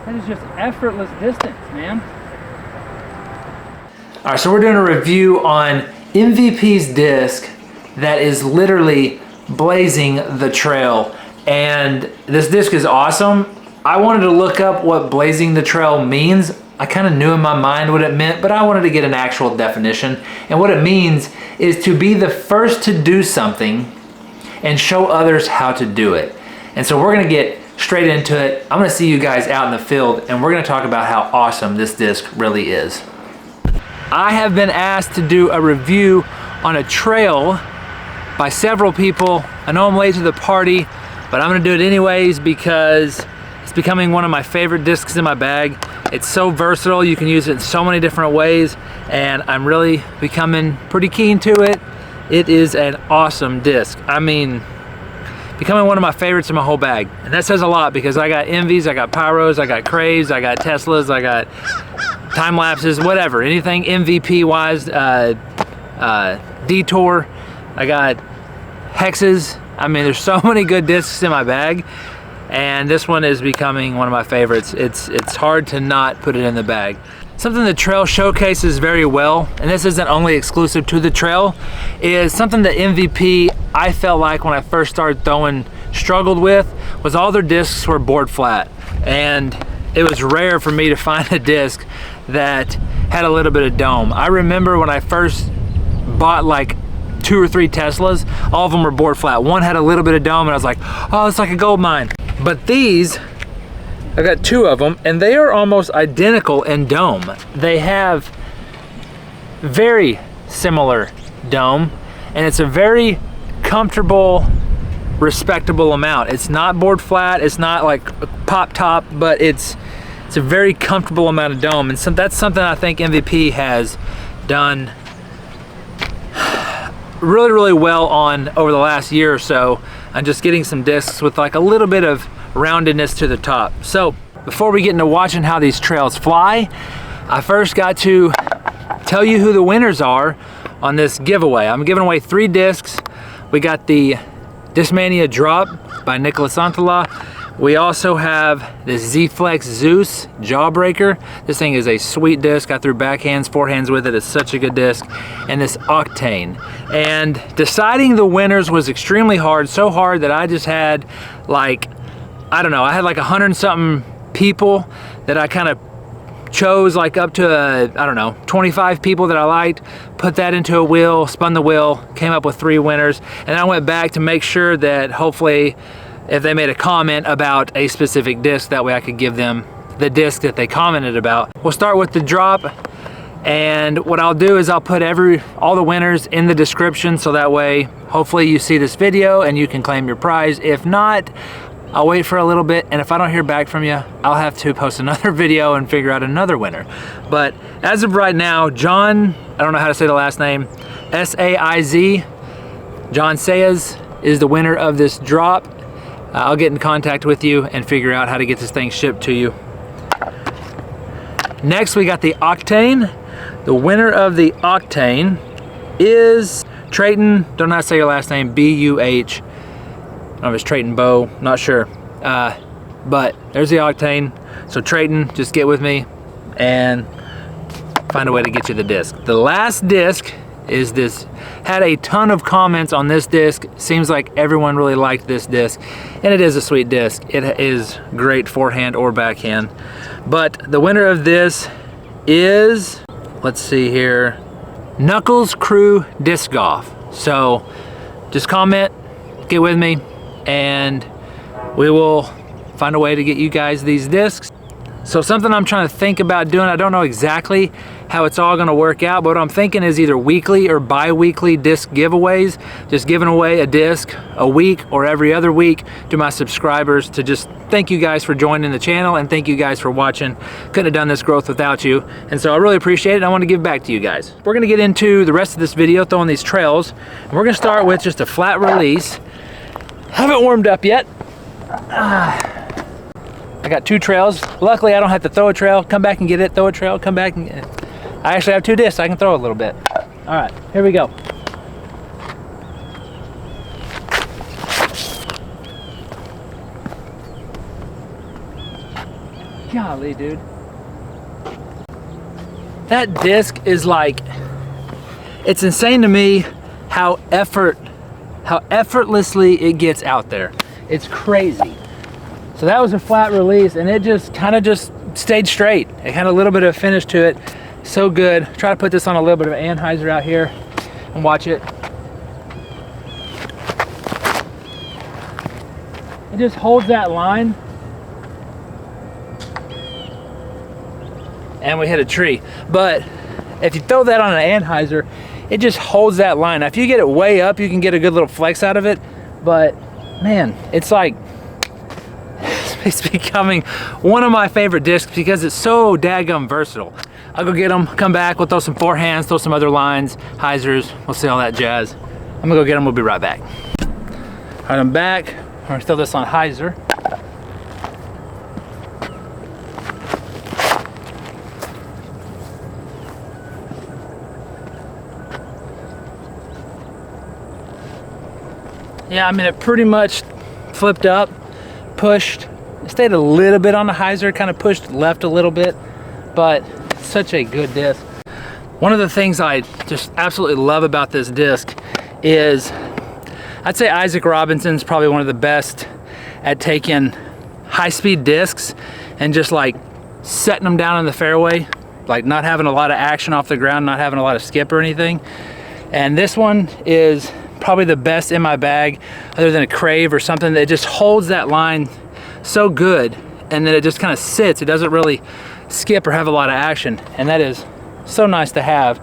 That is just effortless distance, man. All right, so we're doing a review on MVP's disc that is literally blazing the trail. And this disc is awesome. I wanted to look up what blazing the trail means. I kind of knew in my mind what it meant, but I wanted to get an actual definition. And what it means is to be the first to do something and show others how to do it. And so we're gonna get straight into it. I'm gonna see you guys out in the field and we're gonna talk about how awesome this disc really is. I have been asked to do a review on a trail by several people. I know I'm late to the party, but I'm gonna do it anyways because it's becoming one of my favorite discs in my bag. It's so versatile, you can use it in so many different ways, and I'm really becoming pretty keen to it. It is an awesome disc. I mean, becoming one of my favorites in my whole bag. And that says a lot because I got Envies, I got Pyros, I got Craves, I got Teslas, I got time lapses, whatever, anything MVP wise, Detour, I got Hexes. I mean, there's so many good discs in my bag, and this one is becoming one of my favorites. It's hard to not put it in the bag. Something the trail showcases very well, and this isn't only exclusive to the trail, is something that MVP, I felt like when I first started throwing, struggled with, was all their discs were board flat. And it was rare for me to find a disc that had a little bit of dome. I remember when I first bought like 2 or 3 Teslas, all of them were board flat. One had a little bit of dome and I was like, oh, it's like a gold mine. But these, I got 2 of them and they are almost identical in dome. They have very similar dome and it's a very comfortable, respectable amount. It's not board flat, it's not like pop top, but it's a very comfortable amount of dome, and so that's something I think MVP has done really well on over the last year or so, and just getting some discs with like a little bit of roundedness to the top. So before we get into watching how these trails fly, I first got to tell you who the winners are on this giveaway. I'm giving away 3 discs. We got the Discmania Drop by KnucklesKrewDiscGolf. We also have the Z-Flex Zeus Jawbreaker. This thing is a sweet disc. I threw backhands, forehands with it. It's such a good disc. And this Octane. And deciding the winners was extremely hard, so hard that I just had like, I don't know, I had like 100-something people that I kind of chose, like up to, I don't know, 25 people that I liked, put that into a wheel, spun the wheel, came up with 3 winners, and I went back to make sure that hopefully if they made a comment about a specific disc, that way I could give them the disc that they commented about. We'll start with the drop, and what I'll do is I'll put all the winners in the description, so that way hopefully you see this video and you can claim your prize. If not, I'll wait for a little bit, and if I don't hear back from you, I'll have to post another video and figure out another winner. But as of right now, John, I don't know how to say the last name, S-A-I-Z, John Saiz is the winner of this drop. I'll get in contact with you and figure out how to get this thing shipped to you. Next, we got the Octane. The winner of the Octane is Treyton, don't know how to say your last name, B-U-H. I don't know if it's Treyton Buh, not sure. But there's the Octane. So Treyton, just get with me and find a way to get you the disc. The last disc is this. Had a ton of comments on this disc. Seems like everyone really liked this disc, and it is a sweet disc. It is great forehand or backhand. But the winner of this is, let's see here, KnucklesKrewDiscGolf. So just comment, get with me, and we will find a way to get you guys these discs. So something I'm trying to think about doing, I don't know exactly how it's all gonna work out, but what I'm thinking is either weekly or bi-weekly disc giveaways, just giving away a disc a week or every other week to my subscribers to just thank you guys for joining the channel and thank you guys for watching. Couldn't have done this growth without you. And so I really appreciate it, and I want to give back to you guys. We're gonna get into the rest of this video, throwing these trails. And we're gonna start with just a flat release. Haven't warmed up yet. I got 2 trails. Luckily, I don't have to throw a trail, come back and get it, throw a trail, come back and get it. I actually have 2 discs, I can throw a little bit. All right, here we go. Golly, dude. That disc is like, it's insane to me how effortlessly it gets out there. It's crazy. So that was a flat release, and it just kind of just stayed straight. It had a little bit of finish to it. So good. Try to put this on a little bit of anhyzer out here and watch it. It just holds that line. And we hit a tree. But if you throw that on an anhyzer, it just holds that line. Now, if you get it way up, you can get a good little flex out of it. But man, it's like, it's becoming one of my favorite discs because it's so daggum versatile. I'll go get them, come back, we'll throw some forehands, throw some other lines, hyzers, we'll see all that jazz. I'm gonna go get them, we'll be right back. All right, I'm back. I'm gonna throw this on hyzer. Yeah, I mean, it pretty much flipped up, pushed, stayed a little bit on the hyzer, kind of pushed left a little bit, but such a good disc. One of the things I just absolutely love about this disc is, I'd say Isaac Robinson's probably one of the best at taking high-speed discs and just like setting them down in the fairway, like not having a lot of action off the ground, not having a lot of skip or anything. And this one is probably the best in my bag, other than a Crave or something that just holds that line so good, and then it just kind of sits. It doesn't really skip or have a lot of action, and that is so nice to have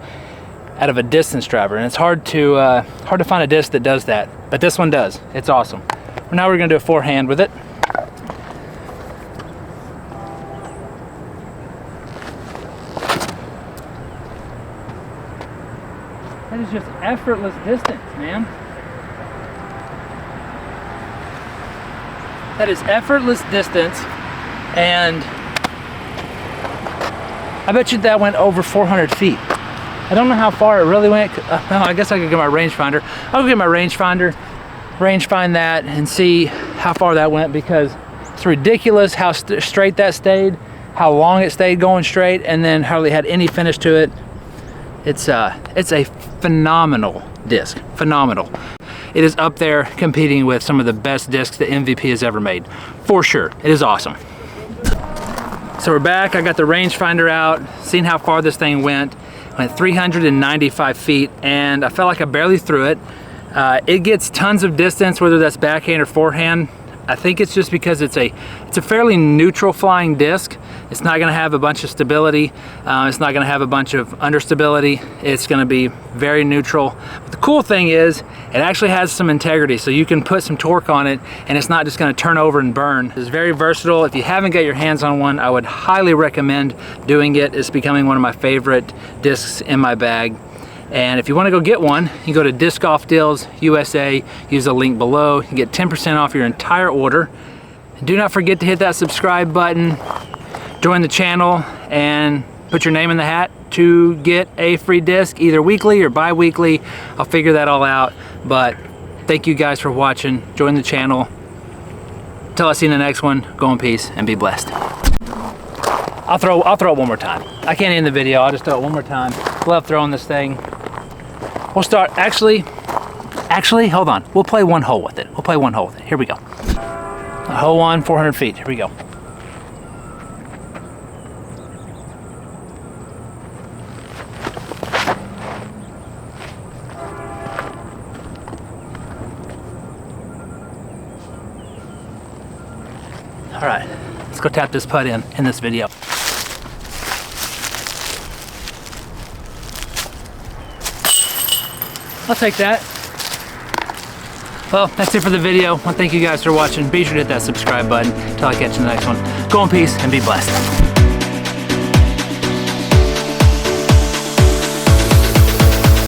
out of a distance driver. And it's hard to find a disc that does that, but this one does. It's awesome. Now we're gonna do a forehand with it. That is just effortless distance, man. That is effortless distance, and I bet you that went over 400 feet. I don't know how far it really went. I guess I could get my rangefinder. I'll go get my rangefinder, range find that, and see how far that went, because it's ridiculous how straight that stayed, how long it stayed going straight, and then hardly had any finish to it. It's a phenomenal disc, phenomenal. It is up there competing with some of the best discs that MVP has ever made, for sure. It is awesome. So we're back. I got the rangefinder out, seen how far this thing went. Went 395 feet, and I felt like I barely threw it. It gets tons of distance, whether that's backhand or forehand. I think it's just because it's a fairly neutral flying disc. It's not gonna have a bunch of stability. It's not gonna have a bunch of understability. It's gonna be very neutral. But the cool thing is, it actually has some integrity, so you can put some torque on it and it's not just gonna turn over and burn. It's very versatile. If you haven't got your hands on one, I would highly recommend doing it. It's becoming one of my favorite discs in my bag. And if you want to go get one, you go to Disc Golf Deals USA, use the link below, you get 10% off your entire order. And do not forget to hit that subscribe button, join the channel, and put your name in the hat to get a free disc, either weekly or bi-weekly. I'll figure that all out. But thank you guys for watching, join the channel. Till I see you in the next one, go in peace and be blessed. I'll throw it one more time. I can't end the video, I'll just throw it one more time. Love throwing this thing. We'll start, actually, hold on. We'll play one hole with it. We'll play one hole with it. Here we go. Hole 1, 400 feet. Here we go. All right, let's go tap this putt in this video. I'll take that. Well, that's it for the video. Well, thank you guys for watching. Be sure to hit that subscribe button. Until I catch you in the next one. Go in peace and be blessed.